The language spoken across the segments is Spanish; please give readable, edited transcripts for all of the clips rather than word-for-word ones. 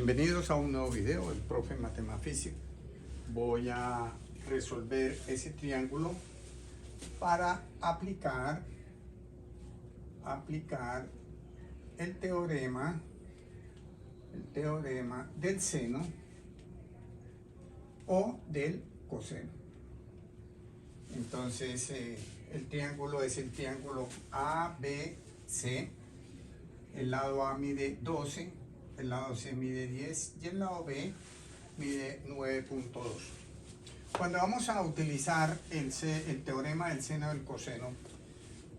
Bienvenidos a un nuevo video del profe Matemafísica. Voy a resolver ese triángulo para aplicar el teorema del seno o del coseno. Entonces el triángulo es el triángulo ABC. El lado A mide 12, el lado C mide 10 y el lado B mide 9.2. Cuando vamos a utilizar el teorema del seno del coseno,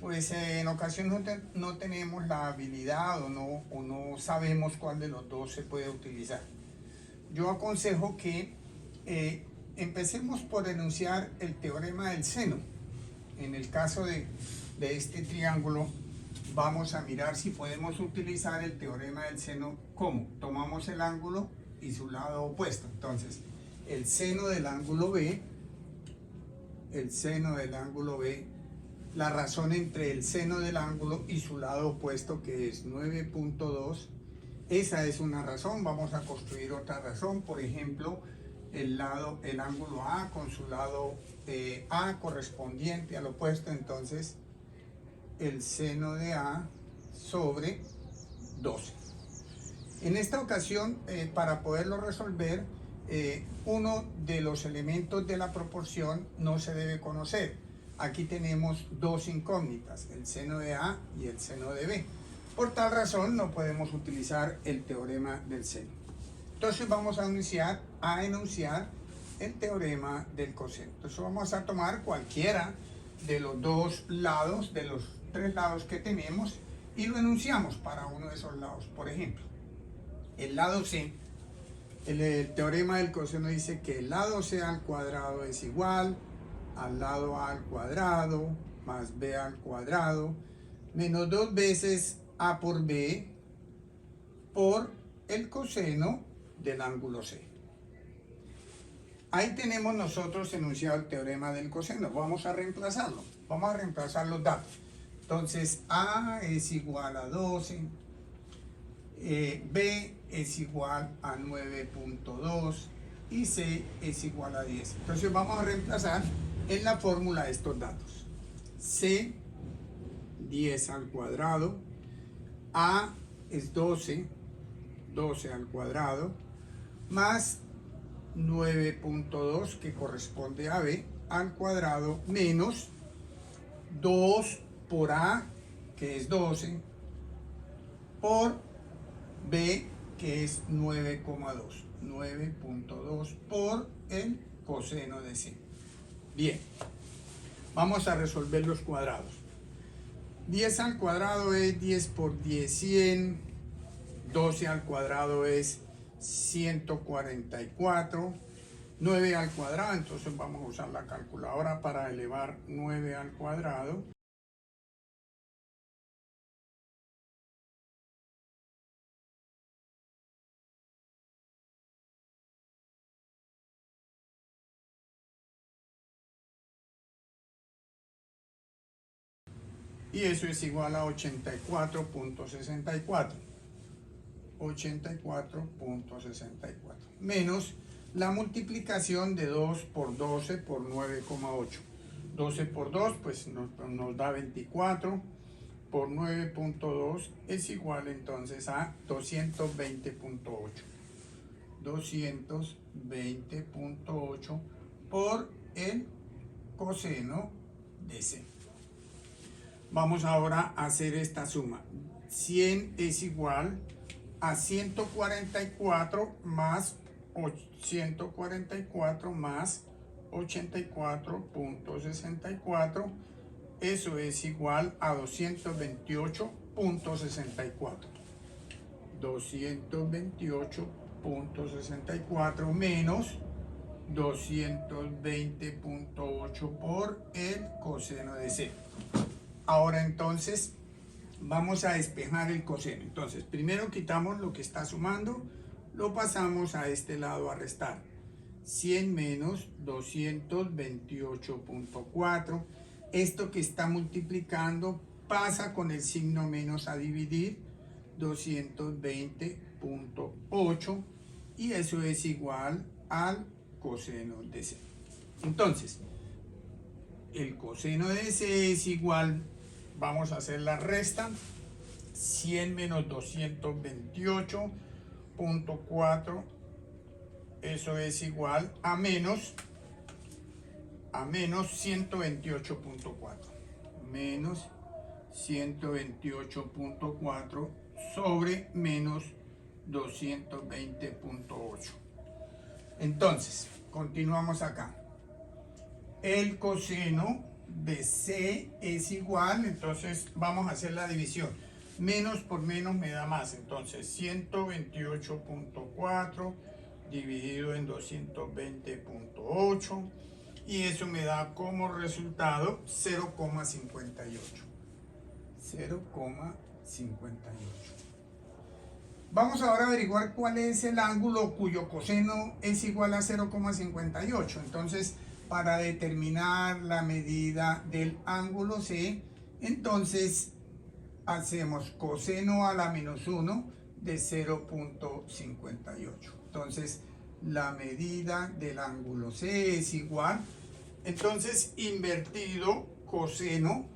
pues en ocasiones no tenemos la habilidad o no sabemos cuál de los dos se puede utilizar. Yo aconsejo que empecemos por enunciar el teorema del seno. En el caso de este triángulo, vamos a mirar si podemos utilizar el teorema del seno. ¿Cómo? Tomamos el ángulo y su lado opuesto. Entonces, el seno del ángulo B, la razón entre el seno del ángulo y su lado opuesto, que es 9.2, esa es una razón. Vamos a construir otra razón. Por ejemplo, el ángulo A con su lado A correspondiente al opuesto. Entonces, el seno de A sobre 12. En esta ocasión, para poderlo resolver, uno de los elementos de la proporción no se debe conocer. Aquí tenemos dos incógnitas, el seno de A y el seno de B. Por tal razón, no podemos utilizar el teorema del seno. Entonces vamos a enunciar el teorema del coseno. Entonces vamos a tomar cualquiera de los dos lados, de los tres lados que tenemos, y lo enunciamos para uno de esos lados. Por ejemplo, el lado C, el teorema del coseno dice que el lado C al cuadrado es igual al lado A al cuadrado más B al cuadrado menos 2 veces A por B por el coseno del ángulo C. Ahí tenemos nosotros enunciado el teorema del coseno. Vamos a reemplazarlo. Vamos a reemplazar los datos. Entonces, A es igual a 12, B es igual a 9.2 y C es igual a 10. Entonces, vamos a reemplazar en la fórmula estos datos. C, 10 al cuadrado, A es 12, 12 al cuadrado, más 9.2, que corresponde a B, al cuadrado, menos 2 por A, que es 12, por B, que es 9,2, 9.2 por el coseno de C. Bien, vamos a resolver los cuadrados. 10 al cuadrado es 10 por 10, 100. 12 al cuadrado es 144. 9 al cuadrado, entonces vamos a usar la calculadora para elevar 9 al cuadrado. Y eso es igual a 84.64. 84.64. Menos la multiplicación de 2 por 12 por 9,8. 12 por 2 pues nos da 24, por 9.2 es igual entonces a 220.8. 220.8 por el coseno de C. Vamos ahora a hacer esta suma. 100 es igual a 144 más 84.64. Eso es igual a 228.64. 228.64 menos 220.8 por el coseno de C. Ahora entonces vamos a despejar el coseno. Entonces primero quitamos lo que está sumando, lo pasamos a este lado a restar. 100 menos 228.4. Esto que está multiplicando pasa con el signo menos a dividir. 220 9.8 y eso es igual al coseno de C. Entonces, el coseno de C es igual, vamos a hacer la resta, 100 menos 228.4, eso es igual a menos 128.4, menos 128.4 sobre menos 220.8. Entonces, continuamos acá. El coseno de C es igual, entonces vamos a hacer la división. Menos por menos me da más, entonces 128.4 dividido en 220.8 y eso me da como resultado 0,58. 0,58. Vamos ahora a averiguar cuál es el ángulo cuyo coseno es igual a 0,58. Entonces, para determinar la medida del ángulo C, entonces hacemos coseno a la menos 1 de 0,58. Entonces, la medida del ángulo C es igual, entonces, invertido coseno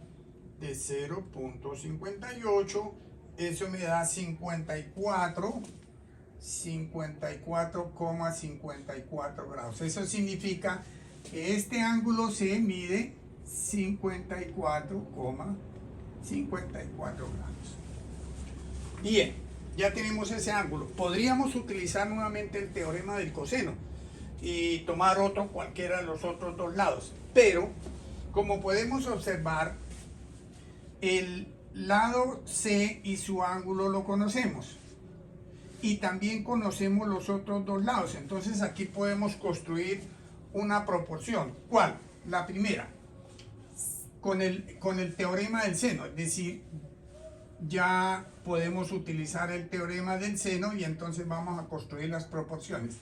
de 0,58, eso me da 54,54 grados. Eso significa que este ángulo C mide 54,54 grados. Bien, ya tenemos ese ángulo. Podríamos utilizar nuevamente el teorema del coseno y tomar otro, cualquiera de los otros dos lados. Pero, como podemos observar, el lado C y su ángulo lo conocemos. Y también conocemos los otros dos lados. Entonces aquí podemos construir una proporción. ¿Cuál? La primera, con el teorema del seno. Es decir, ya podemos utilizar el teorema del seno y entonces vamos a construir las proporciones.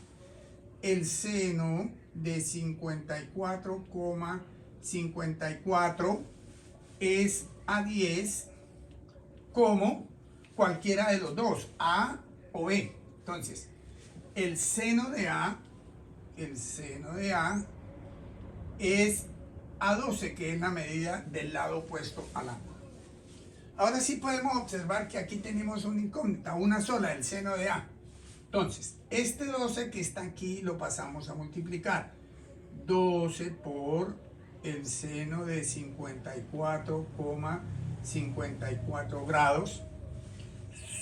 El seno de 54,54 es a 10 como cualquiera de los dos, A o B. Entonces, el seno de A es a 12, que es la medida del lado opuesto al ángulo. Ahora sí podemos observar que aquí tenemos una incógnita, una sola, el seno de A. Entonces, este 12 que está aquí lo pasamos a multiplicar. 12 por el seno de 54,54 grados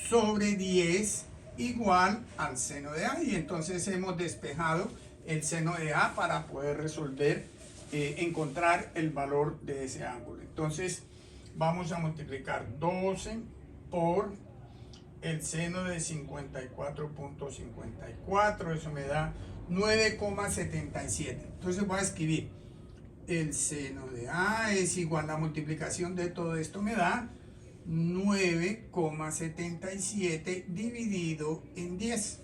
sobre 10 igual al seno de A. Y entonces hemos despejado el seno de A para poder resolver, encontrar el valor de ese ángulo. Entonces, vamos a multiplicar 12 por el seno de 54,54, eso me da 9,77. Entonces voy a escribir el seno de A es igual a la multiplicación de todo esto, me da 9,77 dividido en 10.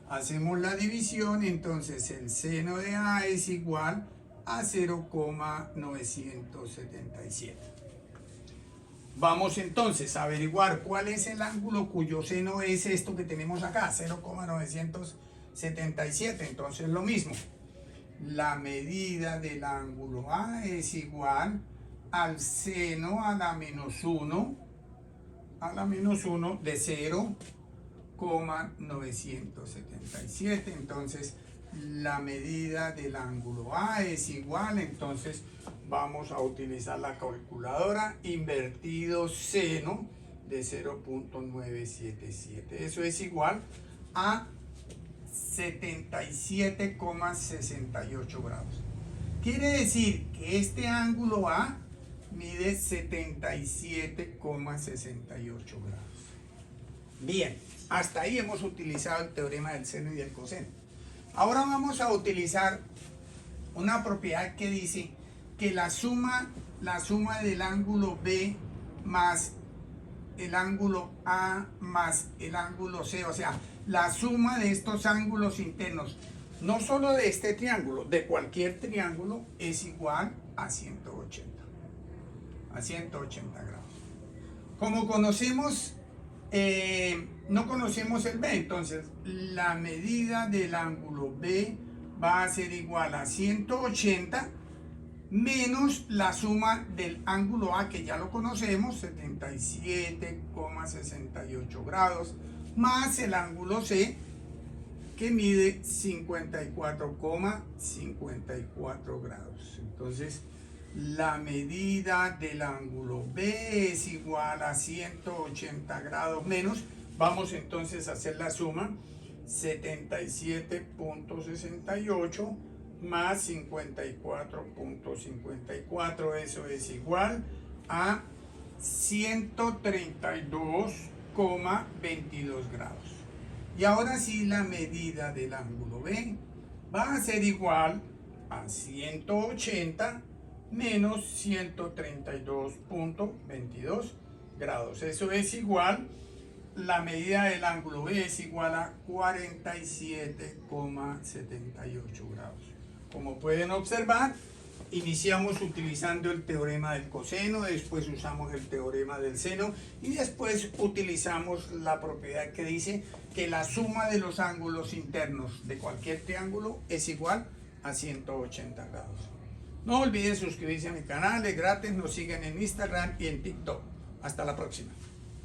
Hacemos la división, entonces el seno de A es igual a 0,977. Vamos entonces a averiguar cuál es el ángulo cuyo seno es esto que tenemos acá, 0,977. Entonces lo mismo, la medida del ángulo A es igual al seno a la menos 1 de 0,977. Entonces la medida del ángulo A es igual, entonces vamos a utilizar la calculadora, invertido seno de 0,977. Eso es igual a 77,68 grados. Quiere decir que este ángulo A mide 77,68 grados. Bien, hasta ahí hemos utilizado el teorema del seno y del coseno. Ahora vamos a utilizar una propiedad que dice que la suma del ángulo B más el ángulo A más el ángulo C, o sea, la suma de estos ángulos internos, no solo de este triángulo, de cualquier triángulo, es igual a 180 grados. Como conocemos no conocemos el B, entonces la medida del ángulo B va a ser igual a 180 menos la suma del ángulo A, que ya lo conocemos, 77,68 grados, más el ángulo C, que mide 54,54 grados. Entonces, la medida del ángulo B es igual a 180 grados menos, vamos entonces a hacer la suma, 77,68 más 54,54, eso es igual a 132,22 grados. Y ahora sí, la medida del ángulo B va a ser igual a 180 menos 132,22 grados. Eso es igual, la medida del ángulo B es igual a 47,78 grados. Como pueden observar, iniciamos utilizando el teorema del coseno, después usamos el teorema del seno y después utilizamos la propiedad que dice que la suma de los ángulos internos de cualquier triángulo es igual a 180 grados. No olviden suscribirse a mi canal, es gratis, nos siguen en Instagram y en TikTok. Hasta la próxima.